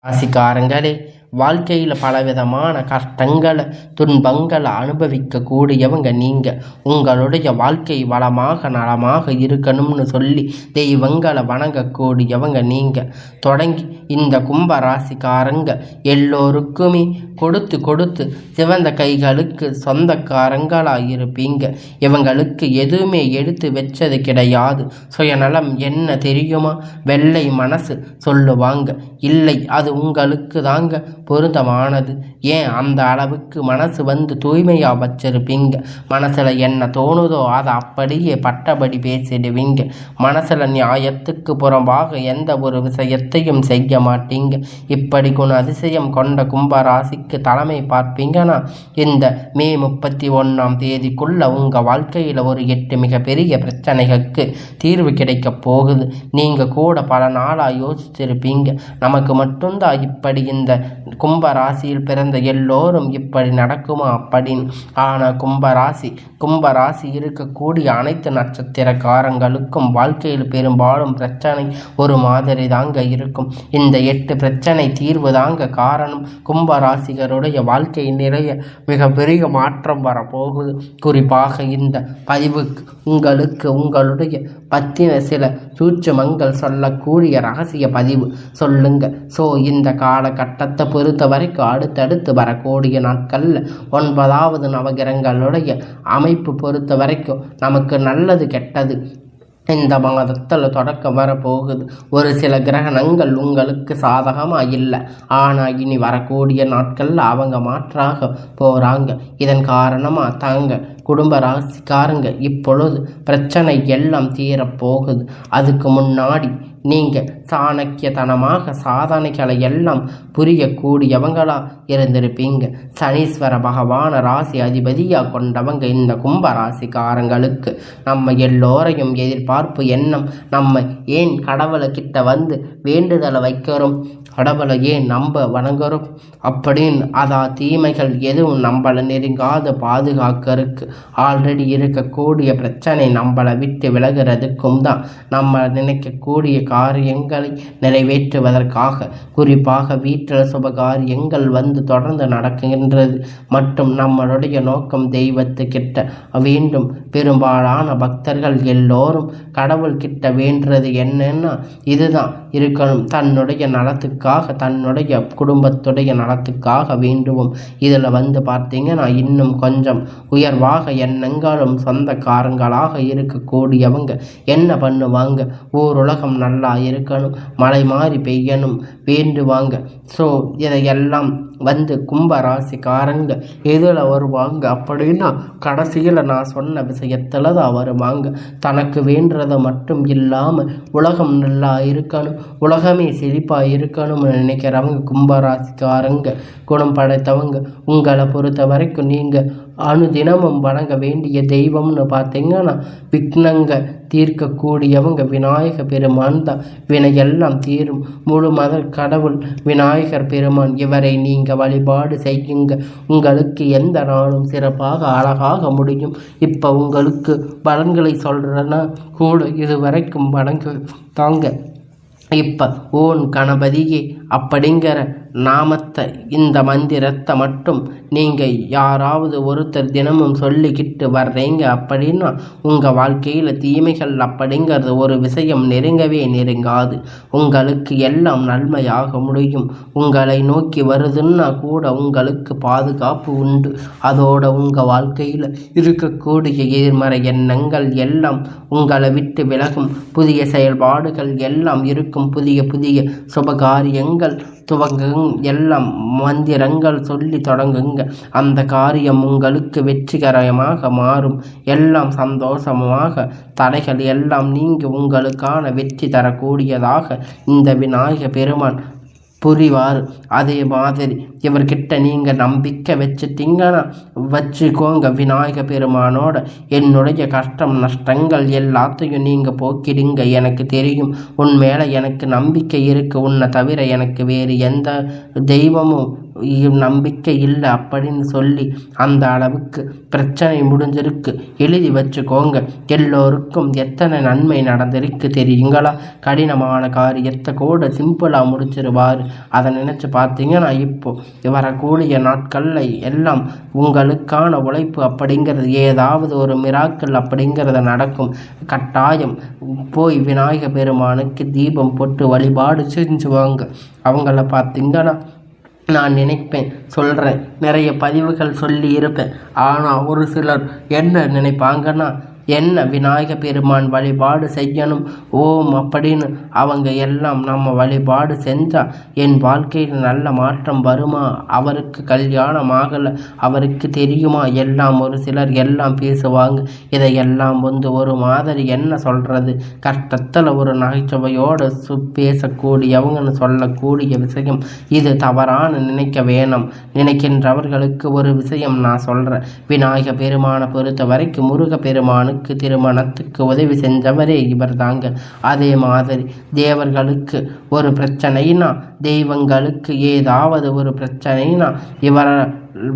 ராசிக்காரங்களே, வாழ்க்கையில் பலவிதமான கஷ்டங்களை துன்பங்களை அனுபவிக்கக்கூடியவங்க நீங்கள். உங்களுடைய வாழ்க்கை வளமாக நலமாக இருக்கணும்னு சொல்லி தெய்வங்களை வணங்கக்கூடியவங்க நீங்கள். தொடங்கி இந்த கும்ப ராசிக்காரங்க எல்லோருக்குமே கொடுத்து கொடுத்து சிவந்த கைகளுக்கு சொந்தக்காரங்களாக இருப்பீங்க. இவங்களுக்கு எதுவுமே எடுத்து வச்சது கிடையாது. சுயநலம் என்ன தெரியுமா? வெள்ளை மனசு சொல்லுவாங்க. இல்லை, அது உங்களுக்கு தாங்க பொருத்தமானது. ஏன் அந்த அளவுக்கு மனசு தூய்மையாக வச்சிருப்பீங்க. மனசில் என்ன தோணுதோ அதை அப்படியே பட்டபடி பேசிடுவீங்க. மனசில் நியாயத்துக்கு புறம்பாக எந்த ஒரு விஷயத்தையும் செய்ய மாட்டீங்க. இப்படி அதிசயம் கொண்ட கும்பராசிக்கு தலைமை பார்ப்பீங்கன்னா இந்த மே 31ஆம் தேதிக்குள்ள உங்கள் வாழ்க்கையில் ஒரு 8 மிகப்பெரிய பிரச்சனைகளுக்கு தீர்வு கிடைக்க போகுது. நீங்கள் கூட பல நாளாக யோசிச்சிருப்பீங்க, நமக்கு மட்டும்தான் இப்படி இந்த கும்பராசியில் பிறந்த எல்லோரும் இப்படி நடக்குமா அப்படின்னு. ஆனால் கும்பராசி இருக்கக்கூடிய அனைத்து நட்சத்திரக்காரங்களுக்கும் வாழ்க்கையில் பெரும்பாலும் பிரச்சனை ஒரு மாதிரி தாங்க இருக்கும். இந்த 8 பிரச்சனை தீர்வு தாங்க காரணம். கும்பராசிகருடைய வாழ்க்கை நிறைய மிகப்பெரிய மாற்றம் வரப்போகுது. குறிப்பாக இந்த பதிவுக்கு உங்களுக்கு உங்களுடைய பத்தின சில சூட்சுமங்கள் சொல்லக்கூடிய ரகசிய பதிவு சொல்லுங்க. ஸோ இந்த காலகட்டத்தை பொறுத்த வரைக்கும் அடுத்தடுத்து வரக்கூடிய நாட்களில் 9வது நவகிரகங்களுடைய அமைப்பு பொறுத்த வரைக்கும் நமக்கு நல்லது கெட்டது இந்த மாதத்தில் தொடக்கம் வரப்போகுது. ஒரு சில கிரகணங்கள் உங்களுக்கு சாதகமாக இல்லை, ஆனால் இனி வரக்கூடிய நாட்களில் அவங்க மாற்றாக போகிறாங்க. இதன் காரணமாக தாங்க குடும்ப ராசிக்காரங்க இப்பொழுது பிரச்சனை எல்லாம் தீரப்போகுது. அதுக்கு முன்னாடி நீங்கள் சாணக்கியத்தனமாக சாதனைகளை எல்லாம் புரியக்கூடியவங்களா இருந்திருப்பீங்க. சனீஸ்வர பகவான ராசி அதிபதியாக கொண்டவங்க இந்த கும்ப ராசிக்காரங்களுக்கு நம்ம எல்லோரையும் எதிர்பார்ப்பு எண்ணம். நம்ம ஏன் கடவுள்கிட்ட வேண்டுதலை வைக்கிறோம், கடவுளை ஏன் நம்ப வணங்குறோம் அப்படின்னு தீமைகள் எதுவும் நம்மளை நெருங்காத பாதுகாக்கிறதுக்கு, ஆல்ரெடி இருக்கக்கூடிய பிரச்சனை நம்மளை விட்டு விலகிறதுக்கும் தான். நம்ம நினைக்கக்கூடிய காரியங்களை நிறைவேற்றுவதற்காக, குறிப்பாக வீட்டில் சுபகாரியங்கள் தொடர்ந்து நடக்கின்றது மற்றும் நம்மளுடைய நோக்கம் தெய்வத்துக்கிட்ட வேண்டும். பெரும்பாலான பக்தர்கள் எல்லோரும் கடவுள்கிட்ட வேண்டுறது என்னன்னா இதுதான் இருக்கணும். தன்னுடைய நலத்துக்காக, தன்னுடைய குடும்பத்துடைய நலத்துக்காக வேண்டுவோம். இதில் பார்த்தீங்கன்னா இன்னும் கொஞ்சம் உயர்வாக எண்ணங்களும் சொந்தக்காரங்களாக இருக்கக்கூடியவங்க என்ன பண்ணுவாங்க, ஊருலகம் நல்லா இருக்கணும், மழை மாறி பெய்யணும் வேண்டுவாங்க. ஸோ இதையெல்லாம் கும்பராசிக்காரங்க எதில் வருவாங்க அப்படின்னா கடைசியில் நான் சொன்ன விஷயத்தில் தான் வருவாங்க. தனக்கு வேண்டுறதை மட்டும் இல்லாமல் உலகம் நல்லா இருக்கணும், உலகமே செழிப்பாக இருக்கணும்னு நினைக்கிறவங்க கும்பராசிக்காரங்க குணம் படைத்தவங்க. உங்களை பொறுத்த வரைக்கும் நீங்கள் அனுதினமும் வணங்க வேண்டிய தெய்வம்னு பார்த்தீங்கன்னா விக்னங்க தீர்க்கக்கூடியவங்க விநாயக பெருமான் தான். வினையெல்லாம் தீரும் முழு மத கடவுள் விநாயகர் பெருமான். இவரை நீங்கள் வழிபாடு செய்யுங்க. உங்களுக்கு எந்த நாளும் சிறப்பாக அழகாக முடியும். இப்போ உங்களுக்கு பலன்களை சொல்கிறேன்னா கூட இது வரைக்கும் வணங்க தாங்க. இப்போ ஓன் கணபதியே அப்படிங்கிற நாமத்தை, இந்த மந்திரத்தை மட்டும் நீங்கள் யாராவது ஒருத்தர் தினமும் சொல்லிக்கிட்டு வர்றீங்க அப்படின்னா உங்கள் வாழ்க்கையில் தீமைகள் அப்படிங்கிறது ஒரு விஷயம் நெருங்கவே நெருங்காது. உங்களுக்கு எல்லாம் நன்மையாக முடியும். உங்களை நோக்கி வருதுன்னா கூட உங்களுக்கு பாதுகாப்பு உண்டு. அதோட உங்கள் வாழ்க்கையில் இருக்கக்கூடிய எதிர்மறை எண்ணங்கள் எல்லாம் உங்களை விட்டு விலகும். புதிய செயல்பாடுகள் எல்லாம் இருக்கும். புதிய புதிய சுபகாரியங்கள் துவங்குங்க. எல்லாம் மந்திரங்கள் சொல்லி தொடங்குங்க. அந்த காரியம் உங்களுக்கு வெற்றிகரமாக மாறும். எல்லாம் சந்தோஷமாக, தடைகள் எல்லாம் நீங்கி உங்களுக்கான வெற்றி தரக்கூடியதாக இந்த விநாயக பெருமான் புரிவார். அதே மாதிரி இவர்கிட்ட நீங்கள் நம்பிக்கை வச்சுக்கோங்க. விநாயக பெருமானோட என்னுடைய கஷ்டம் நஷ்டங்கள் எல்லாத்தையும் நீங்கள் போக்கிடுங்க. எனக்கு தெரியும் உன் மேலே எனக்கு நம்பிக்கை இருக்குது. உன்னை தவிர எனக்கு வேறு எந்த தெய்வமும் நம்பிக்கை இல்லை அப்படின்னு சொல்லி அந்த அளவுக்கு பிரச்சனை முடிஞ்சிருக்கு. எழுதி வச்சுக்கோங்க. எல்லோருக்கும் எத்தனை நன்மை நடந்திருக்கு தெரியுங்களா? கடினமான காரியத்தை கூட சிம்பிளாக முடிச்சிருவார். அதை நினச்சி பார்த்தீங்கன்னா இப்போ வரக்கூடிய நாட்களில் எல்லாம் உங்களுக்கான உழைப்பு அப்படிங்கிறது ஏதாவது ஒரு மிராக்கள் அப்படிங்கிறத நடக்கும். கட்டாயம் போய் விநாயக பெருமானுக்கு தீபம் போட்டு வழிபாடு செஞ்சுவாங்க. அவங்கள பார்த்தீங்கன்னா நான் நினைப்பேன், சொல்கிறேன், நிறைய பதிவுகள் சொல்லி இருப்பேன். ஆனால் ஒரு சிலர் என்ன நினைப்பாங்கன்னா, என்ன விநாயக பெருமான் வழிபாடு செய்யணும் ஓம் அப்படின்னு அவங்க எல்லாம் நம்ம வழிபாடு செஞ்சால் என் வாழ்க்கையில் நல்ல மாற்றம் வருமா, அவருக்கு கல்யாணம் ஆகலை, அவருக்கு தெரியுமா, எல்லாம் ஒரு சிலர் எல்லாம் பேசுவாங்க. இதையெல்லாம் ஒரு மாதிரி என்ன சொல்கிறது, கஷ்டத்தில் ஒரு நகைச்சுவையோடு பேசக்கூடியவங்கன்னு சொல்லக்கூடிய விஷயம் இது. தவறான நினைக்க வேணும். நினைக்கின்றவர்களுக்கு ஒரு விஷயம் நான் சொல்கிறேன். விநாயக பெருமானை பொறுத்த வரைக்கும் முருக பெருமானு திருமணத்துக்கு உதவி செஞ்சவரே இவர் தாங்க. அதே மாதிரி தேவர்களுக்கு ஒரு பிரச்சனைனா, தெய்வங்களுக்கு ஏதாவது ஒரு பிரச்சனைனா இவரை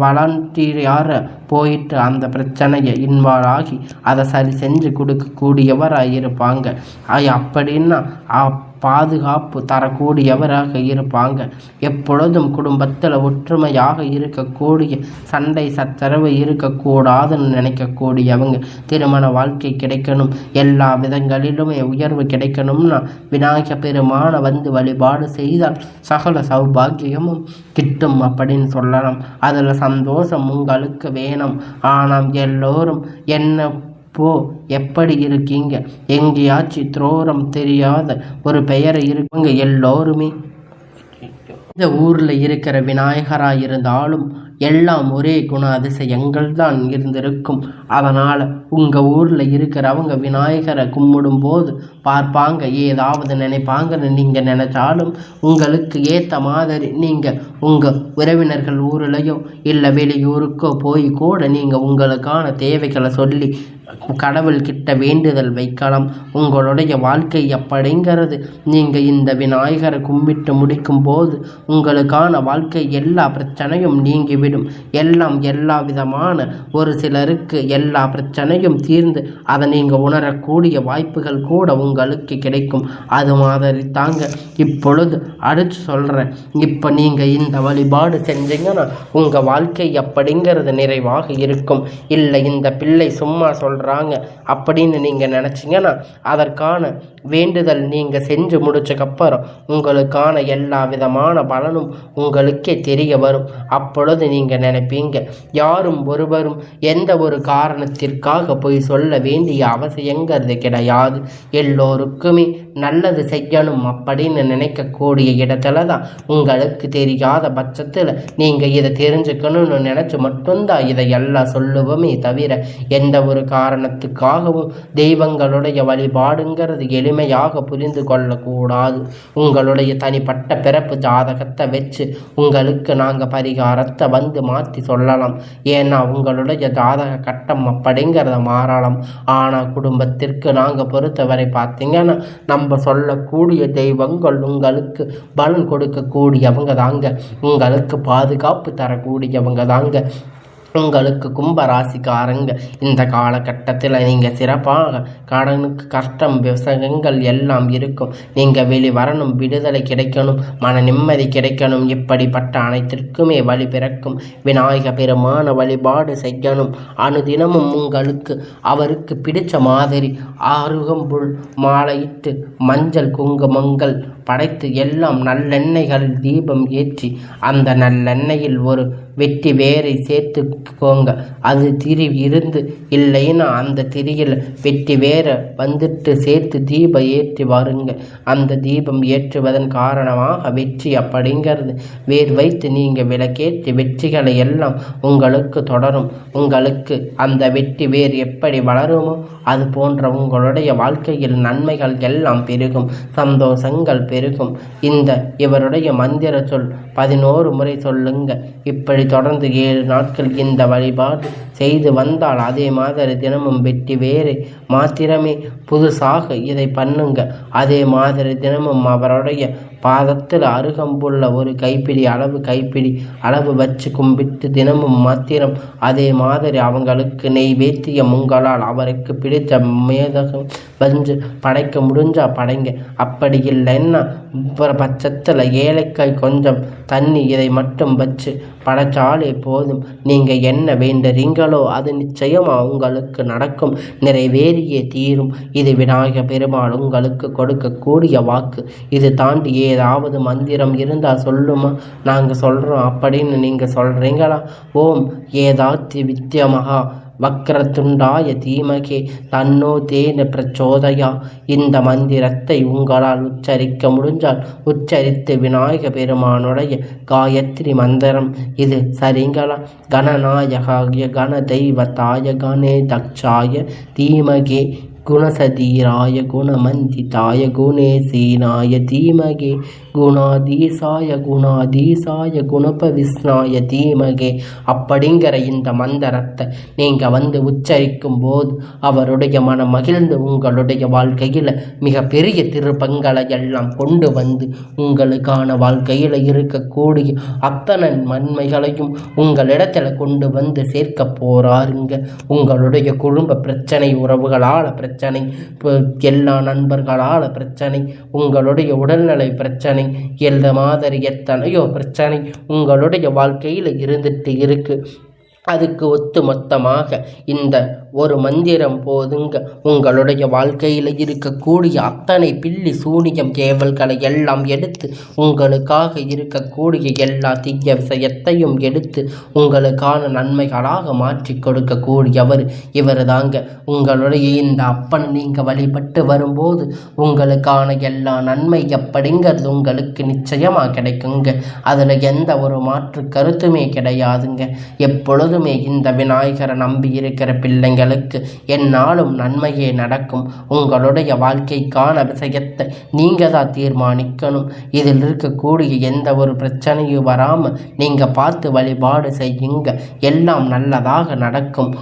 வாலண்டியராக போயிட்டு அந்த பிரச்சனையை இன்வால்வ் ஆகி அதை சரி செஞ்சு கொடுக்கக்கூடியவராக இருப்பாங்க. அப்படின்னா பாதுகாப்பு தரக்கூடியவராக இருப்பாங்க. எப்பொழுதும் குடும்பத்தில் ஒற்றுமையாக இருக்கக்கூடிய, சண்டை சச்சரவு இருக்கக்கூடாதுன்னு நினைக்கக்கூடியவங்க. திருமண வாழ்க்கை கிடைக்கணும், எல்லா விதங்களிலுமே உயர்வு கிடைக்கணும்னா விநாயக பெருமான வழிபாடு செய்தால் சகல சௌபாகியமும் கிட்டும் அப்படின்னு சொல்லலாம். அதில் சந்தோஷம் உங்களுக்கு வேணும். ஆனால் எல்லோரும் என்ன எப்படி இருக்கீங்க, எங்கேயாச்சும் துரோரம் தெரியாத ஒரு பெயரை இருக்குங்க. எல்லோருமே இந்த ஊரில் இருக்கிற விநாயகராக இருந்தாலும் எல்லாம் ஒரே குண அதிசயங்கள் தான் இருந்திருக்கும். அதனால் உங்கள் ஊரில் இருக்கிறவங்க விநாயகரை கும்பிடும் போது பார்ப்பாங்க, ஏதாவது நினைப்பாங்கன்னு நீங்கள் நினச்சாலும் உங்களுக்கு ஏற்ற மாதிரி நீங்கள் உங்கள் உறவினர்கள் ஊர்லேயோ இல்லை வெளியூருக்கோ போய் கூட நீங்கள் உங்களுக்கான தேவைகளை சொல்லி கடவுள்கிட்ட வேண்டுதல் வைக்கலாம். உங்களுடைய வாழ்க்கை அப்படிங்கிறது நீங்கள் இந்த விநாயகரை கும்பிட்டு முடிக்கும் போது உங்களுக்கான வாழ்க்கை எல்லா பிரச்சனையும் நீங்கிவிடும். எல்லாம் எல்லா விதமான ஒரு சிலருக்கு எல்லா பிரச்சனையும் தீர்ந்து அதை நீங்கள் உணரக்கூடிய வாய்ப்புகள் கூட உங்களுக்கு கிடைக்கும். அது மாதிரி தாங்க இப்பொழுது அடுத்து சொல்கிறேன். இப்போ நீங்கள் இந்த வழிபாடு செஞ்சீங்கன்னா உங்கள் வாழ்க்கை அப்படிங்கிறது நிறைவாக இருக்கும். இல்லை இந்த பிள்ளை சும்மா சொல்கிறாங்க அப்படின்னு நீங்கள் நினச்சிங்கன்னா அதற்கான வேண்டுதல் நீங்கள் செஞ்சு முடிச்சக்கப்புறம் உங்களுக்கான எல்லா விதமான பலனும் உங்களுக்கே தெரிய வரும். அப்பொழுது நீங்கள் நினைப்பீங்க, யாரும் ஒருவரும் எந்த ஒரு காரணத்திற்காக போய் சொல்ல வேண்டிய அவசியங்கிறது கிடையாது. எல்லோருக்குமே நல்லது செய்யணும் அப்படின்னு நினைக்கக்கூடிய இடத்துல தான் உங்களுக்கு தெரியாத பட்சத்தில் நீங்கள் இதை தெரிஞ்சுக்கணும்னு நினச்சி மட்டும்தான் இதை எல்லாம் சொல்லுவோமே தவிர எந்த ஒரு காரணத்துக்காகவும் தெய்வங்களுடைய வழிபாடுங்கிறது எளிமையாக புரிந்து கொள்ளக்கூடாது. உங்களுடைய தனிப்பட்ட பிறப்பு ஜாதகத்தை வச்சு உங்களுக்கு நாங்கள் பரிகாரத்தை மாற்றி சொல்லலாம். ஏன்னா உங்களுடைய ஜாதக கட்டம் அப்படிங்கிறத மாறலாம். ஆனால் குடும்பத்திற்கு நாங்கள் பொறுத்தவரை பார்த்தீங்கன்னா நம்ம சொல்லக்கூடிய தெய்வங்கள் உங்களுக்கு பலன் கொடுக்கக்கூடியவங்க தாங்க, உங்களுக்கு பாதுகாப்பு தரக்கூடியவங்க தாங்க. உங்களுக்கு கும்பராசிக்காரங்க இந்த காலகட்டத்தில் நீங்கள் சிறப்பாக கடனுக்கு கஷ்டம் விவசாயங்கள் எல்லாம் இருக்கும். நீங்கள் வெளிவரணும், விடுதலை கிடைக்கணும், மன நிம்மதி கிடைக்கணும். இப்படிப்பட்ட அனைத்திற்குமே வழி பிறக்கும். விநாயக பெருமான வழிபாடு செய்யணும். அனுதினமும் உங்களுக்கு அவருக்கு பிடிச்ச மாதிரி அருகம்புல் மாலையிட்டு மஞ்சள் குங்குமங்கள் படைத்து எல்லாம் நல்லெண்ணெய்கள் தீபம் ஏற்றி அந்த நல்லெண்ணெயில் ஒரு வெட்டி வேரை சேர்த்துக்கோங்க. அது திரி இருந்து இல்லைன்னா அந்த திரியில் வெட்டி வேரை சேர்த்து தீபம் ஏற்றி வருங்க. அந்த தீபம் ஏற்றுவதன் காரணமாக வெற்றி அப்படிங்கிறது வேர் வைத்து நீங்கள் விளக்கேற்றி வெற்றிகளை எல்லாம் உங்களுக்கு தொடரும். உங்களுக்கு அந்த வெற்றி வேர் எப்படி வளருமோ அது போன்ற உங்களுடைய வாழ்க்கையில் நன்மைகள் எல்லாம் பெருகும், சந்தோஷங்கள் பெருகும். இவருடைய மந்திர சொல் 11 முறை சொல்லுங்க. இப்படி தொடர்ந்து 7 நாட்கள் இந்த வழிபாடு செய்து வந்தால் அதே மாதிரி தினமும் வெட்டி வேறு மாத்திரமே புதுசாக இதை பண்ணுங்க. அதே மாதிரி தினமும் அவருடைய பாதத்தில் அருகம்புள்ள ஒரு கைப்பிடி அளவு வச்சு கும்பிட்டு தினமும் மாத்திரம் அதே மாதிரி அவங்களுக்கு நெய்வேத்தியம் உங்களால் அவருக்கு பிடித்த மேதகம் வந்து படைக்க முடிஞ்சா படைங்க. அப்படி இல்லைன்னா பட்சத்தில் ஏலக்காய் கொஞ்சம் தண்ணி இதை மட்டும் வச்சு படைச்சாலே போதும். நீங்கள் என்ன வேண்டுறீங்களோ அது நிச்சயமாக உங்களுக்கு நடக்கும், நிறைவேறியே தீரும். இது விநாயக பெருமாள் உங்களுக்கு கொடுக்கக்கூடிய வாக்கு. இது தாண்டி ஏதாவது மந்திரம் இருந்தால் சொல்லுமா, நாங்கள் சொல்கிறோம் அப்படின்னு நீங்கள் சொல்கிறீங்களா? ஓம் ஏதாத்தி வித்யமகா வக்ரதுண்டாய தீமகே தன்னோ தேன பிரச்சோதயா. இந்த மந்திரத்தை உங்களால் உச்சரிக்க முடிஞ்சால் உச்சரித்து விநாயக பெருமானுடைய காயத்ரி மந்திரம் இது சரிங்களா? கணநாயகாய கண தெய்வத்தாய கணே தக்ஷாய தீமகே குணசதீராய குணமந்திதாய குணேசீனாய தீமகே குணாதீசாய குணபவிஸ்னாய தீமகே. அப்படிங்கிற இந்த மந்திரத்தை நீங்கள் வந்து உச்சரிக்கும் போது அவருடைய மனம் மகிழ்ந்து உங்களுடைய வாழ்க்கையில் மிகப்பெரிய திருப்பங்களை எல்லாம் கொண்டு வந்து உங்களுக்கான வாழ்க்கையில் இருக்கக்கூடிய அத்தனை நன்மைகளையும் உங்களிடத்தில் கொண்டு வந்து சேர்க்க போறாருங்க. உங்களுடைய குடும்ப பிரச்சனை, உறவுகளால் பிரச்சனை, எல்லா நண்பர்களால் பிரச்சனை, உங்களுடைய உடல்நிலை பிரச்சனை, எல்லா மாதிரி எத்தனையோ பிரச்சனை உங்களுடைய வாழ்க்கையில் இருந்துட்டு இருக்கு. அதுக்கு ஒத்து மொத்தமாக இந்த ஒரு மந்திரம் போதுங்க. உங்களுடைய வாழ்க்கையில் இருக்கக்கூடிய அத்தனை பில்லி சூனியம் கேவல்களை எல்லாம் எடுத்து உங்களுக்காக இருக்கக்கூடிய எல்லா தீய விஷயத்தையும் எடுத்து உங்களுக்கான நன்மைகளாக மாற்றி கொடுக்கக்கூடியவர் இவர் தாங்க. உங்களுடைய இந்த அப்பன் நீங்கள் வழிபட்டு வரும்போது உங்களுக்கான எல்லா நன்மை அப்படிங்கிறது உங்களுக்கு நிச்சயமாக கிடைக்குங்க. அதில் எந்த ஒரு மாற்று கருத்துமே கிடையாதுங்க. எப்பொழுதுமே இந்த விநாயகரை நம்பி இருக்கிற பிள்ளைங்களுக்கு என்னாலும் நன்மையே நடக்கும். உங்களுடைய வாழ்க்கைக்கான விஷயத்தை நீங்கள் தான் தீர்மானிக்கணும். இதில் இருக்கக்கூடிய எந்த ஒரு பிரச்சனையும் வராமல் நீங்கள் பார்த்து வழிபாடு செய்யுங்க, எல்லாம் நல்லதாக நடக்கும்.